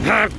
आज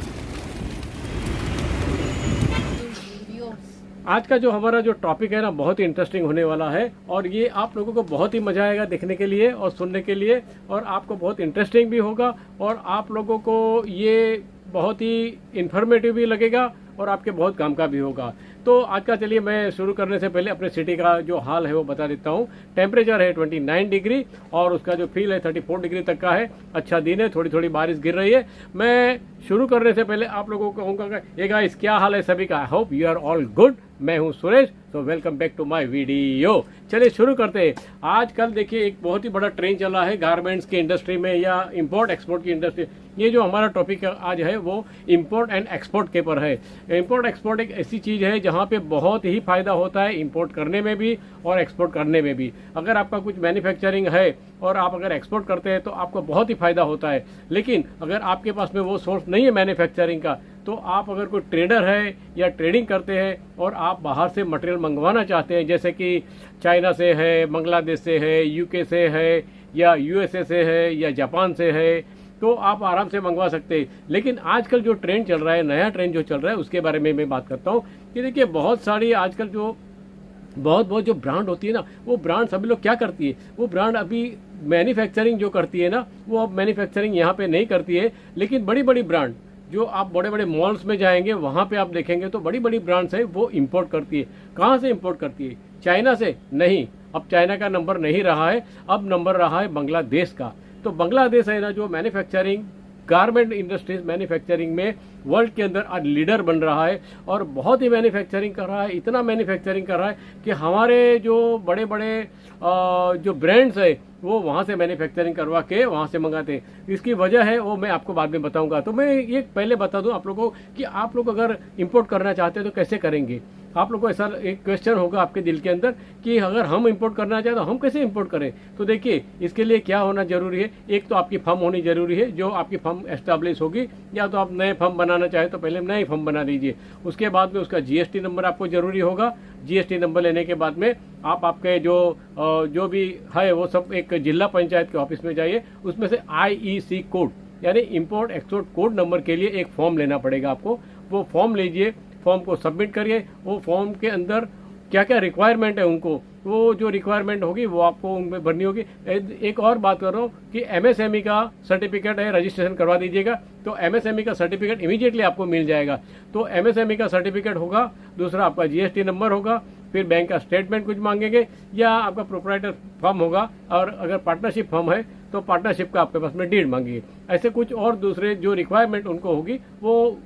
का जो हमारा जो टॉपिक है ना बहुत ही इंटरेस्टिंग होने वाला है और ये आप लोगों को बहुत ही मज़ा आएगा देखने के लिए और सुनने के लिए और आपको बहुत इंटरेस्टिंग भी होगा और आप लोगों को ये बहुत ही इन्फॉर्मेटिव भी लगेगा और आपके बहुत काम का भी होगा। तो आज का चलिए मैं शुरू करने से पहले अपने सिटी का जो हाल है वो बता देता हूँ। टेम्परेचर है 29 डिग्री और उसका जो फील है 34 डिग्री तक का है। अच्छा दिन है, थोड़ी थोड़ी बारिश गिर रही है। मैं शुरू करने से पहले आप लोगों को कहूँगा ये गाइस क्या हाल है सभी का। I hope you are all good. मैं हूँ सुरेश, तो welcome back to my video. चलिए शुरू करते हैं। आजकल देखिए एक बहुत ही बड़ा ट्रेंड चला है गारमेंट्स की इंडस्ट्री में या इंपोर्ट एक्सपोर्ट की इंडस्ट्री। ये जो हमारा टॉपिक आज है वो इंपोर्ट एंड एक्सपोर्ट के पर है। इंपोर्ट एक्सपोर्ट एक ऐसी चीज़ है जहाँ पे बहुत ही फ़ायदा होता है इंपोर्ट करने में भी और एक्सपोर्ट करने में भी। अगर आपका कुछ मैन्युफैक्चरिंग है और आप अगर एक्सपोर्ट करते हैं तो आपको बहुत ही फ़ायदा होता है। लेकिन अगर आपके पास में वो सोर्स नहीं है मैन्युफैक्चरिंग का, तो आप अगर कोई ट्रेडर है या ट्रेडिंग करते हैं और आप बाहर से मटेरियल मंगवाना चाहते हैं, जैसे कि चाइना से है, बांग्लादेश से है, यूके से है या यूएसए से है या जापान से है, तो आप आराम से मंगवा सकते हैं। लेकिन आजकल जो ट्रेंड चल रहा है, नया ट्रेंड जो चल रहा है, उसके बारे में मैं बात करता हूँ कि देखिए बहुत सारी आजकल जो बहुत जो ब्रांड होती है ना, वो ब्रांड सभी लोग क्या करती है, वो ब्रांड अभी मैन्युफैक्चरिंग जो करती है ना, वो अब मैन्युफैक्चरिंग यहाँ पे नहीं करती है। लेकिन बड़ी बड़ी ब्रांड जो आप बड़े बड़े मॉल्स में जाएंगे वहाँ पे आप देखेंगे तो बड़ी बड़ी ब्रांड्स है वो इंपोर्ट करती है। कहाँ से इंपोर्ट करती है? चाइना से नहीं, अब चाइना का नंबर नहीं रहा है, अब नंबर रहा है बांग्लादेश का। तो बांग्लादेश है ना जो मैन्युफैक्चरिंग गारमेंट इंडस्ट्रीज मैन्युफैक्चरिंग में वर्ल्ड के अंदर आज लीडर बन रहा है और बहुत ही मैन्युफैक्चरिंग कर रहा है, इतना मैन्युफैक्चरिंग कर रहा है कि हमारे जो बड़े बड़े जो ब्रांड्स है वो वहाँ से मैन्युफैक्चरिंग करवा के वहाँ से मंगाते हैं। इसकी वजह है वो मैं आपको बाद में बताऊंगा। तो मैं ये पहले बता दूं आप लोगों को कि आप लोग अगर इंपोर्ट करना चाहते हैं तो कैसे करेंगे। आप लोग को ऐसा एक क्वेश्चन होगा आपके दिल के अंदर कि अगर हम इंपोर्ट करना चाहें तो हम कैसे इंपोर्ट करें। तो देखिए इसके लिए क्या होना जरूरी है। एक तो आपकी फर्म होनी जरूरी है, जो आपकी फर्म एस्टैब्लिश होगी, या तो आप नए फर्म बनाना चाहें तो पहले नए फर्म बना दीजिए। उसके बाद में उसका जीएसटी नंबर आपको जरूरी होगा। जीएसटी नंबर लेने के बाद में आप आपके जो भी है वो सब एक जिला पंचायत के ऑफिस में जाइए, उसमें से आईईसी कोड यानी इंपोर्ट एक्सपोर्ट कोड नंबर के लिए एक फॉर्म लेना पड़ेगा आपको। वो फॉर्म लीजिए, फॉर्म को सबमिट करिए। वो फॉर्म के अंदर क्या क्या रिक्वायरमेंट है उनको, वो जो रिक्वायरमेंट होगी वो आपको उनमें भरनी होगी। एक और बात कर रहा हूँ कि एमएसएमई का सर्टिफिकेट है, रजिस्ट्रेशन करवा दीजिएगा, तो एमएसएमई का सर्टिफिकेट इमीडिएटली आपको मिल जाएगा। तो एमएसएमई का सर्टिफिकेट होगा, दूसरा आपका जीएसटी नंबर होगा, फिर बैंक का स्टेटमेंट कुछ मांगेंगे, या आपका प्रोप्राइटर फर्म होगा, और अगर पार्टनरशिप फर्म है तो पार्टनरशिप का आपके पास में डीड मांगेंगे। ऐसे कुछ और दूसरे जो रिक्वायरमेंट उनको होगी वो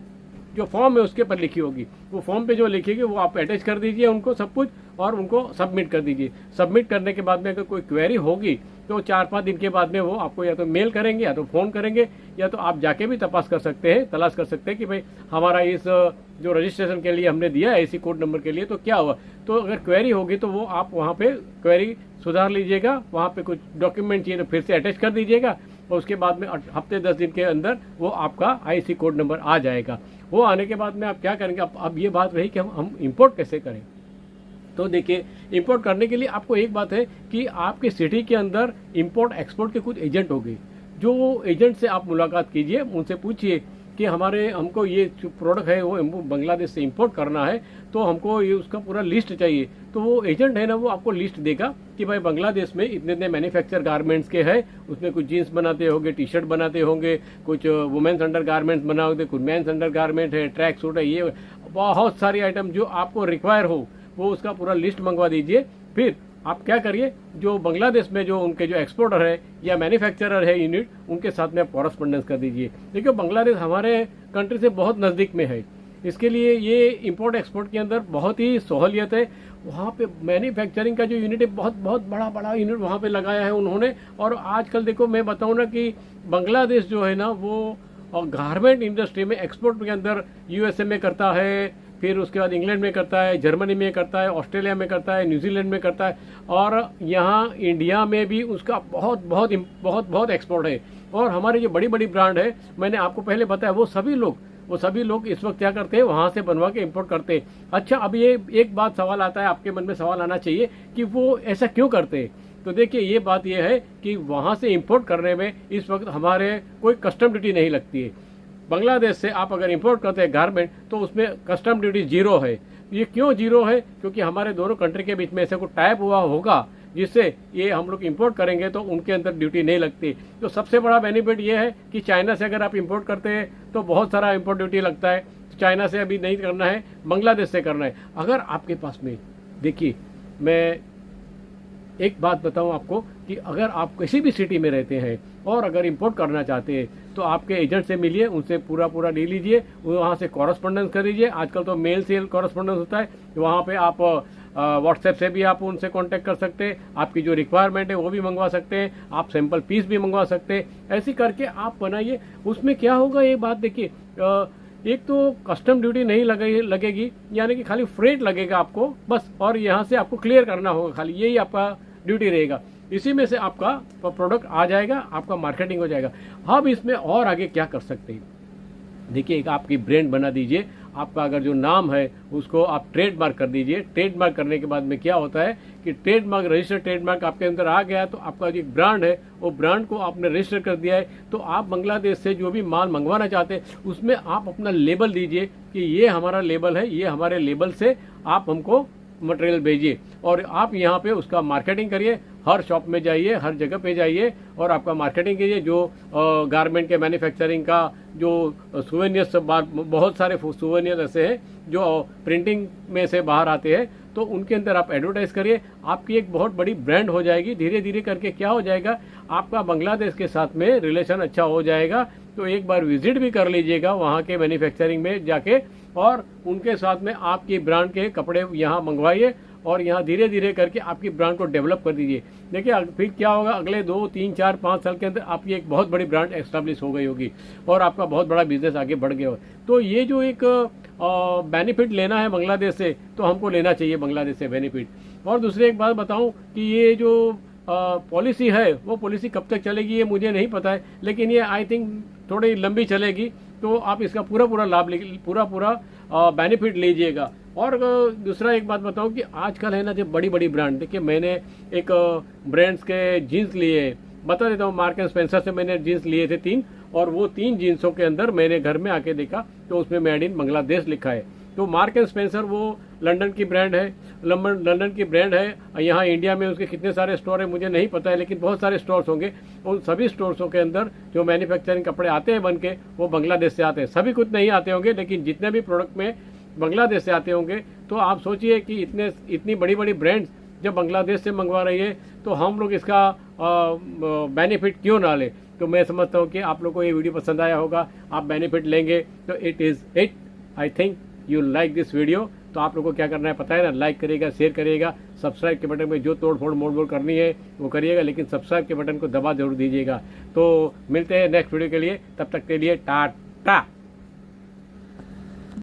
जो फॉर्म है उसके पर लिखी होगी। वो फॉर्म पे जो लिखेगी वो आप अटैच कर दीजिए उनको सब कुछ और उनको सबमिट कर दीजिए। सबमिट करने के बाद में अगर कोई क्वेरी होगी तो 4-5 दिन के बाद में वो आपको या तो मेल करेंगे या तो फ़ोन करेंगे, या तो आप जाके भी तलाश कर सकते हैं कि भाई हमारा इस जो रजिस्ट्रेशन के लिए हमने दिया है इसी कोड नंबर के लिए तो क्या हुआ। तो अगर क्वेरी होगी तो वो आप वहाँ पे क्वेरी सुधार लीजिएगा, वहाँ पे कुछ डॉक्यूमेंट चाहिए तो फिर से अटैच कर दीजिएगा और उसके बाद में हफ्ते 10 दिन के अंदर वो आपका आईसी कोड नंबर आ जाएगा। वो आने के बाद में आप क्या करेंगे, अब ये बात रही कि हम इंपोर्ट कैसे करें। तो देखिए इंपोर्ट करने के लिए आपको एक बात है कि आपके सिटी के अंदर इंपोर्ट एक्सपोर्ट के कुछ एजेंट होंगे। जो एजेंट से आप मुलाकात कीजिए, उनसे पूछिए कि हमको ये जो प्रोडक्ट है वो बांग्लादेश से इंपोर्ट करना है, तो हमको ये उसका पूरा लिस्ट चाहिए। तो वो एजेंट है ना वो आपको लिस्ट देगा कि भाई बांग्लादेश में इतने इतने मैन्युफैक्चर गारमेंट्स के हैं, उसमें कुछ जीन्स बनाते होंगे, टी शर्ट बनाते होंगे, कुछ वुमेन्स अंडर गारमेंट्स बना होते, कुछ मेंस अंडर गारमेंट है, ट्रैक सूट है, ये बहुत सारी आइटम जो आपको रिक्वायर हो वो उसका पूरा लिस्ट मंगवा दीजिए। फिर आप क्या करिए, जो बांग्लादेश में जो उनके जो एक्सपोर्टर है या मैन्युफैक्चरर है यूनिट, उनके साथ में आप कॉरेस्पॉन्डेंस कर दीजिए। देखिए बांग्लादेश हमारे कंट्री से बहुत नज़दीक में है, इसके लिए ये इंपोर्ट एक्सपोर्ट के अंदर बहुत ही सहूलियत है। वहाँ पे मैन्युफैक्चरिंग का जो यूनिट है बहुत बहुत बड़ा यूनिट वहाँ पे लगाया है उन्होंने। और आजकल देखो मैं बताऊँ ना कि बांग्लादेश जो है ना वो गारमेंट इंडस्ट्री में एक्सपोर्ट के अंदर यूएसए में करता है, फिर उसके बाद इंग्लैंड में करता है, जर्मनी में करता है, ऑस्ट्रेलिया में करता है, न्यूजीलैंड में करता है, और यहाँ इंडिया में भी उसका बहुत बहुत बहुत बहुत एक्सपोर्ट है। और हमारी जो बड़ी बड़ी ब्रांड है, मैंने आपको पहले बताया, वो सभी लोग इस वक्त क्या करते हैं, वहाँ से बनवा के इंपोर्ट करते हैं। अच्छा, अब ये एक बात सवाल आता है, आपके मन में सवाल आना चाहिए कि वो ऐसा क्यों करते हैं। तो देखिए ये बात ये है कि वहाँ से इंपोर्ट करने में इस वक्त हमारे कोई कस्टम ड्यूटी नहीं लगती है। बांग्लादेश से आप अगर इंपोर्ट करते हैं गारमेंट तो उसमें कस्टम ड्यूटी जीरो है। ये क्यों जीरो है? क्योंकि हमारे दोनों कंट्री के बीच में ऐसे कोई टाइप हुआ होगा जिससे ये हम लोग इंपोर्ट करेंगे तो उनके अंदर ड्यूटी नहीं लगती। तो सबसे बड़ा बेनिफिट ये है कि चाइना से अगर आप इंपोर्ट करते हैं तो बहुत सारा इंपोर्ट ड्यूटी लगता है। चाइना से अभी नहीं करना है, बांग्लादेश से करना है। अगर आपके पास में, देखिए मैं एक बात बताऊं आपको कि अगर आप किसी भी सिटी में रहते हैं और अगर इंपोर्ट करना चाहते हैं तो आपके एजेंट से मिलिए, उनसे पूरा डील लीजिए, वहाँ से कॉरेस्पॉन्डेंस कर लीजिए। आजकल तो मेल से कॉरेस्पॉन्डेंस होता है, वहाँ पे आप व्हाट्सएप से भी आप उनसे कांटेक्ट कर सकते हैं, आपकी जो रिक्वायरमेंट है वो भी मंगवा सकते हैं, आप सैंपल पीस भी मंगवा सकते हैं। ऐसी करके आप बनाइए। उसमें क्या होगा ये बात देखिए, एक तो कस्टम ड्यूटी नहीं लगेगी, यानी कि खाली फ्रेट लगेगा आपको बस, और यहाँ से आपको क्लियर करना होगा, खाली यही आपका ड्यूटी रहेगा। इसी में से आपका प्रोडक्ट आ जाएगा, आपका मार्केटिंग हो जाएगा। अब इसमें और आगे क्या कर सकते हैं, देखिए एक आपकी ब्रांड बना दीजिए। आपका अगर जो नाम है उसको आप ट्रेडमार्क कर दीजिए। ट्रेडमार्क करने के बाद में क्या होता है कि ट्रेडमार्क, रजिस्टर्ड ट्रेडमार्क आपके अंदर आ गया तो आपका जो ब्रांड है वो ब्रांड को आपने रजिस्टर कर दिया है। तो आप बांग्लादेश से जो भी माल मंगवाना चाहते हैं उसमें आप अपना लेबल दीजिए कि ये हमारा लेबल है, ये हमारे लेबल से आप हमको मटेरियल भेजिए और आप यहाँ पे उसका मार्केटिंग करिए। हर शॉप में जाइए, हर जगह पे जाइए और आपका मार्केटिंग कीजिए। जो गारमेंट के मैन्युफैक्चरिंग का जो सुवेनियर्स, बहुत सारे सुवेनियर ऐसे हैं जो प्रिंटिंग में से बाहर आते हैं, तो उनके अंदर आप एडवर्टाइज करिए। आपकी एक बहुत बड़ी ब्रांड हो जाएगी। धीरे धीरे करके क्या हो जाएगा, आपका बांग्लादेश के साथ में रिलेशन अच्छा हो जाएगा। तो एक बार विजिट भी कर लीजिएगा वहाँ के मैन्युफैक्चरिंग में जाके और उनके साथ में आपकी ब्रांड के कपड़े यहाँ मंगवाइए और यहाँ धीरे धीरे करके आपकी ब्रांड को डेवलप कर दीजिए। देखिए फिर क्या होगा, अगले 2, 3, 4, 5 साल के अंदर आपकी एक बहुत बड़ी ब्रांड एस्टेब्लिश हो गई होगी और आपका बहुत बड़ा बिजनेस आगे बढ़ गया हो। तो ये जो एक बेनिफिट लेना है बांग्लादेश से, तो हमको लेना चाहिए बांग्लादेश से बेनिफिट। और दूसरी एक बात बताऊं कि ये जो पॉलिसी है वो पॉलिसी कब तक चलेगी ये मुझे नहीं पता है, लेकिन ये आई थिंक थोड़ी लंबी चलेगी। तो आप इसका पूरा लाभ, पूरा बेनिफिट लीजिएगा। और दूसरा एक बात बताऊं कि आजकल है ना जो बड़ी बड़ी ब्रांड, देखिए मैंने एक ब्रांड्स के जीन्स लिए, बता देता हूँ, मार्क एंड स्पेंसर से मैंने जीन्स लिए थे 3, और वो 3 जीन्सों के अंदर मैंने घर में आके देखा तो उसमें मेड इन बांग्लादेश लिखा है। तो मार्क एंड स्पेंसर वो लंदन की ब्रांड है, लंदन की ब्रांड है। यहाँ इंडिया में उसके कितने सारे स्टोर है मुझे नहीं पता है, लेकिन बहुत सारे स्टोर्स होंगे। उन सभी स्टोर्सों के अंदर जो मैन्युफैक्चरिंग कपड़े आते हैं बन के, वो बांग्लादेश से आते हैं। सभी कुछ नहीं आते होंगे, लेकिन जितने भी प्रोडक्ट में बांग्लादेश से आते होंगे। तो आप सोचिए कि इतनी बड़ी बड़ी ब्रांड्स जब बांग्लादेश से मंगवा रही है तो हम लोग इसका बेनिफिट क्यों ना ले। तो मैं समझता हूँ कि आप लोग को ये वीडियो पसंद आया होगा, आप बेनिफिट लेंगे। तो it I think you like this video. तो आप लोगों को क्या करना है पता है ना, लाइक करिएगा, शेयर करिएगा, सब्सक्राइब के बटन में जो तोड़ फोड़ मोड़ मोड़ करनी है वो करिएगा, लेकिन सब्सक्राइब के बटन को दबा जरूर दीजिएगा। तो मिलते हैं नेक्स्ट वीडियो के लिए, तब तक के लिए टाटा।